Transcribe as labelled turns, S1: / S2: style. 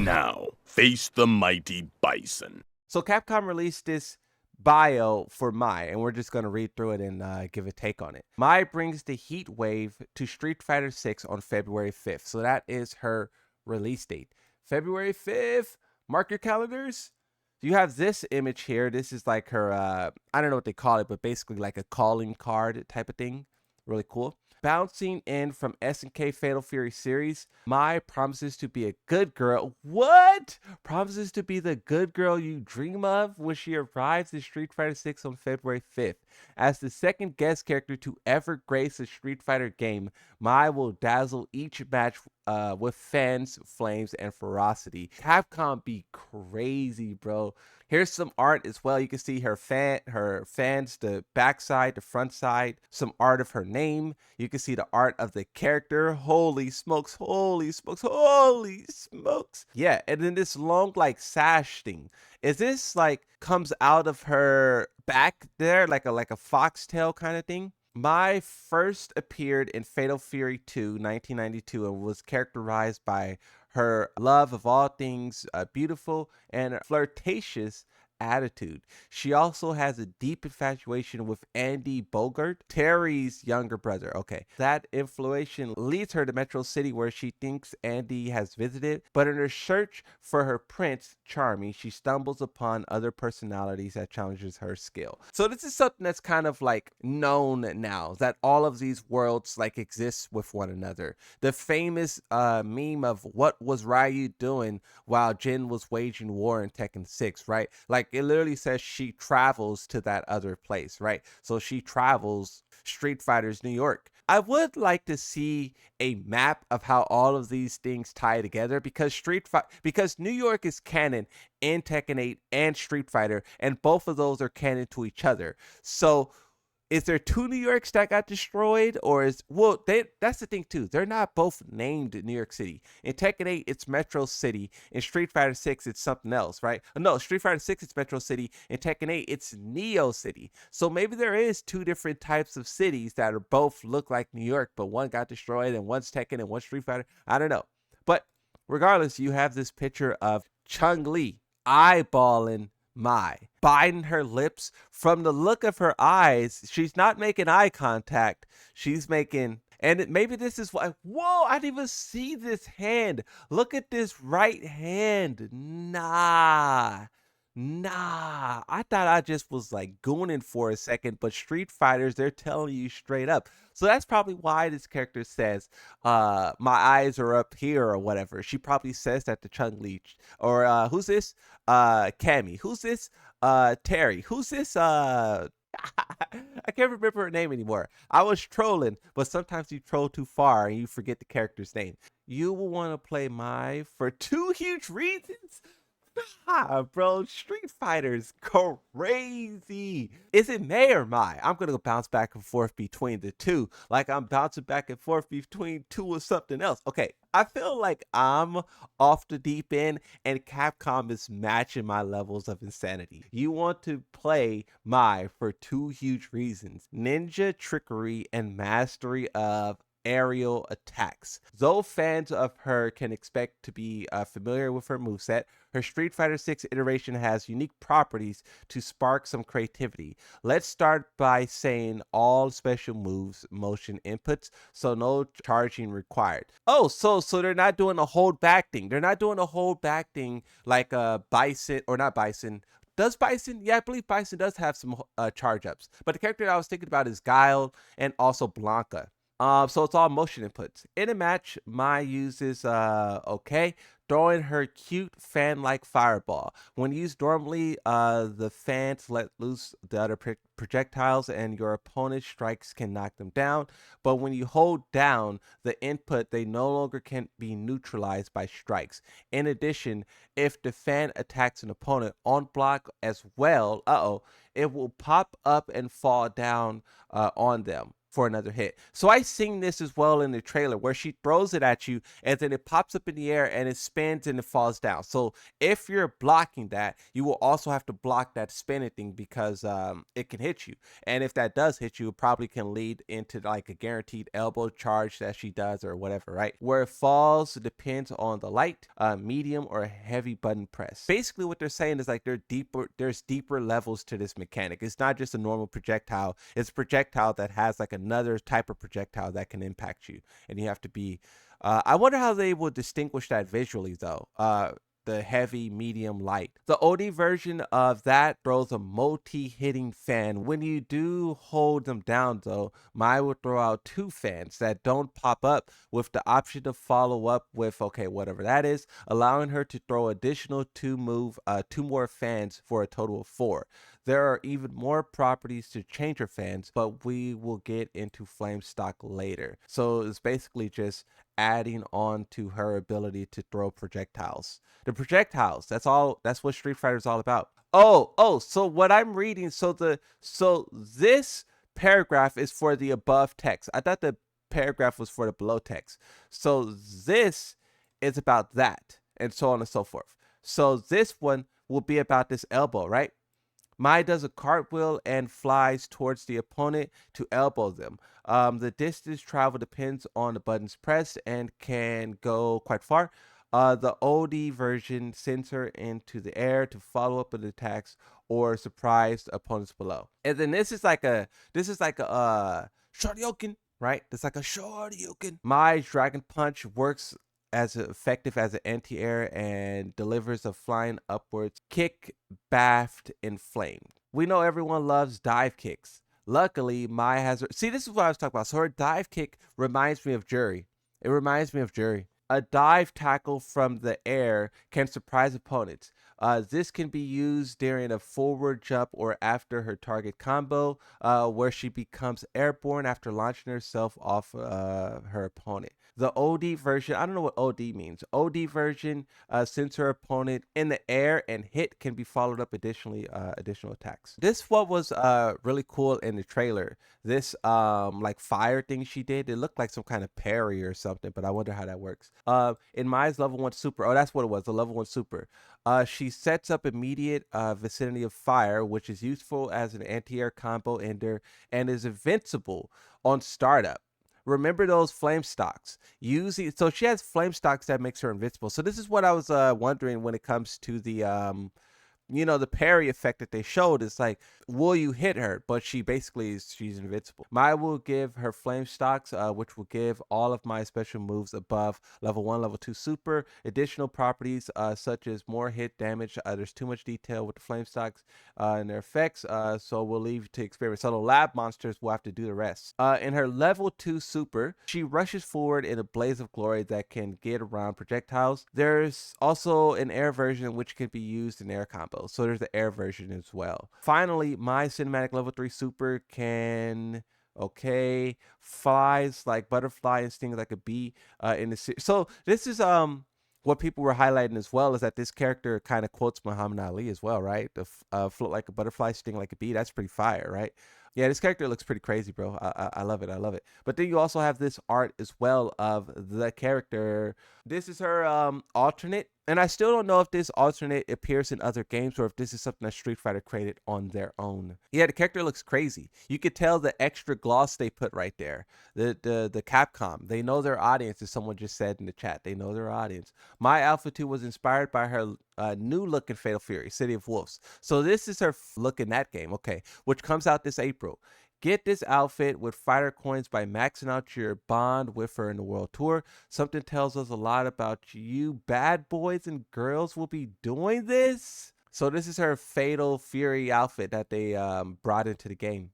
S1: Now, face the mighty bison.
S2: So Capcom released this bio for Mai, and we're just going to read through it and give a take on it. Mai brings the heat wave to Street Fighter 6 on February 5th. So that is her release date. February 5th. Mark your calendars. You have this image here. This is like her, I don't know what they call it, but basically like a calling card type of thing. Really cool. Bouncing in from SNK Fatal Fury series, Mai promises to be a good girl. What? Promises to be the good girl you dream of when she arrives in Street Fighter 6 on February 5th. As the second guest character to ever grace a Street Fighter game, Mai will dazzle each match with fans, flames, and ferocity. Capcom be crazy, bro. Here's some art as well. You can see her fans, the backside, the front side, some art of her name. You can see the art of the character. Holy smokes, holy smokes, holy smokes. Yeah, and then this long like sash thing. Is this like comes out of her back there like a foxtail kind of thing? Mai first appeared in Fatal Fury 2, 1992, and was characterized by her love of all things beautiful and flirtatious attitude. She also has a deep infatuation with Andy Bogart, Terry's younger brother. Okay, that infatuation leads her to Metro City where she thinks Andy has visited, but in her search for her prince, Charmy, she stumbles upon other personalities that challenges her skill. So this is something that's kind of like known now, that all of these worlds like exist with one another. The famous meme of what was Ryu doing while Jin was waging war in Tekken 6, right? Like it literally says she travels to that other place, right? So she travels Street Fighter's New York. I would like to see a map of how all of these things tie together because because New York is canon in Tekken 8 and Street Fighter, and both of those are canon to each other. So is there two New Yorks that got destroyed, or is that's the thing too. They're not both named New York City. In Tekken 8, it's Metro City. In Street Fighter 6, it's something else, right? No, Street Fighter 6, it's Metro City. In Tekken 8, it's Neo City. So maybe there is two different types of cities that are both look like New York, but one got destroyed and one's Tekken and one's Street Fighter. I don't know. But regardless, you have this picture of Chun-Li eyeballing Mai, biting her lips. From the look of her eyes, she's not making eye contact. She's making, and maybe this is why. Whoa, I didn't even see this hand. Look at this right hand. Nah. I thought I just was like gooning for a second, but Street Fighters, they're telling you straight up. So that's probably why this character says, my eyes are up here or whatever. She probably says that to Chun-Li. Or who's this? Cammy. Who's this? Terry. Who's this? I can't remember her name anymore. I was trolling, but sometimes you troll too far and you forget the character's name. You will want to play Mai for two huge reasons. Bro, Street Fighter's crazy. Is it May or Mai? I'm gonna bounce back and forth between the two, like I'm bouncing back and forth between two or something else. Okay, I feel like I'm off the deep end, and Capcom is matching my levels of insanity. You want to play Mai for two huge reasons: ninja trickery and mastery of aerial attacks. Though fans of her can expect to be familiar with her moveset, her Street Fighter 6 iteration has unique properties to spark some creativity. Let's start by saying all special moves motion inputs, so no charging required. Oh, so they're not doing a hold back thing. They're not doing a hold back thing like Bison, or not Bison. Does Bison? Yeah, I believe Bison does have some charge ups. But the character I was thinking about is Guile and also Blanca. So it's all motion inputs. In a match, Mai uses throwing her cute fan-like fireball. When used normally, the fans let loose the other projectiles and your opponent's strikes can knock them down. But when you hold down the input, they no longer can be neutralized by strikes. In addition, if the fan attacks an opponent on block as well, it will pop up and fall down on them. for another hit. So I seen this as well in the trailer where she throws it at you and then it pops up in the air and it spins and it falls down. So if you're blocking that, you will also have to block that spinning thing because it can hit you. And if that does hit you, it probably can lead into like a guaranteed elbow charge that she does or whatever, right? Where it falls depends on the light, medium, or heavy button press. Basically, what they're saying is like there's deeper levels to this mechanic. It's not just a normal projectile. It's a projectile that has like another type of projectile that can impact you, and you have to be. I wonder how they will distinguish that visually, though. The heavy, medium, light. The OD version of that throws a multi-hitting fan. When you do hold them down though, Mai will throw out 2 fans that don't pop up with the option to follow up with, okay, whatever that is, allowing her to throw additional 2 more fans for a total of 4. There are even more properties to change her fans, but we will get into flame stock later. So it's basically just adding on to her ability to throw projectiles. The projectiles, that's what Street Fighter is all about. So what I'm reading, so this paragraph is for the above text. I thought the paragraph was for the below text. So this is about that, and so on and so forth. So this one will be about this elbow, right? Mai does a cartwheel and flies towards the opponent to elbow them. The distance traveled depends on the buttons pressed and can go quite far. The OD version sends her into the air to follow up with attacks or surprise opponents below. And then this is like a Shoryuken, right? It's like a Shoryuken. Mai's Dragon Punch works as effective as an anti-air and delivers a flying upwards kick bathed in flame. We know everyone loves dive kicks. Luckily, Mai has her. See, this is what I was talking about. So her dive kick reminds me of Jury. It reminds me of Jury. A dive tackle from the air can surprise opponents. This can be used during a forward jump or after her target combo, where she becomes airborne after launching herself off her opponent. The OD version, I don't know what OD means. OD version sends her opponent in the air and hit can be followed up additional attacks. This what was really cool in the trailer. This like fire thing she did, it looked like some kind of parry or something, but I wonder how that works. In Mai's level 1 super, oh that's what it was, the level 1 super. She sets up immediate vicinity of fire, which is useful as an anti-air combo ender and is invincible on startup. Remember those flame stocks. So she has flame stocks that makes her invincible. So this is what I was wondering when it comes to the the parry effect that they showed. Is like, will you hit her? But she's invincible. Mai will give her flame stocks, which will give all of my special moves above level 1, level 2 super. Additional properties such as more hit damage. There's too much detail with the flame stocks and their effects, so we'll leave you to experiment. So the lab monsters will have to do the rest. In her level 2 super, she rushes forward in a blaze of glory that can get around projectiles. There's also an air version which can be used in air combo. So there's the air version as well. Finally, my cinematic level 3 super can flies like butterfly and stings like a bee in the series. So this is what people were highlighting as well, is that this character kind of quotes Muhammad Ali as well, right? The float like a butterfly, sting like a bee. That's pretty fire, right? Yeah, this character looks pretty crazy, bro. I love it. I love it. But then you also have this art as well of the character. This is her alternate. And I still don't know if this alternate appears in other games or if this is something that Street Fighter created on their own. Yeah, the character looks crazy. You could tell the extra gloss they put right there. The Capcom, they know their audience, as someone just said in the chat. They know their audience. My Alpha 2 was inspired by her new look in Fatal Fury, City of Wolves. So this is her look in that game, okay, which comes out this April. Get this outfit with fighter coins by maxing out your bond with her in the world tour. Something tells us a lot about you. Bad boys and girls will be doing this. So this is her Fatal Fury outfit that they brought into the game.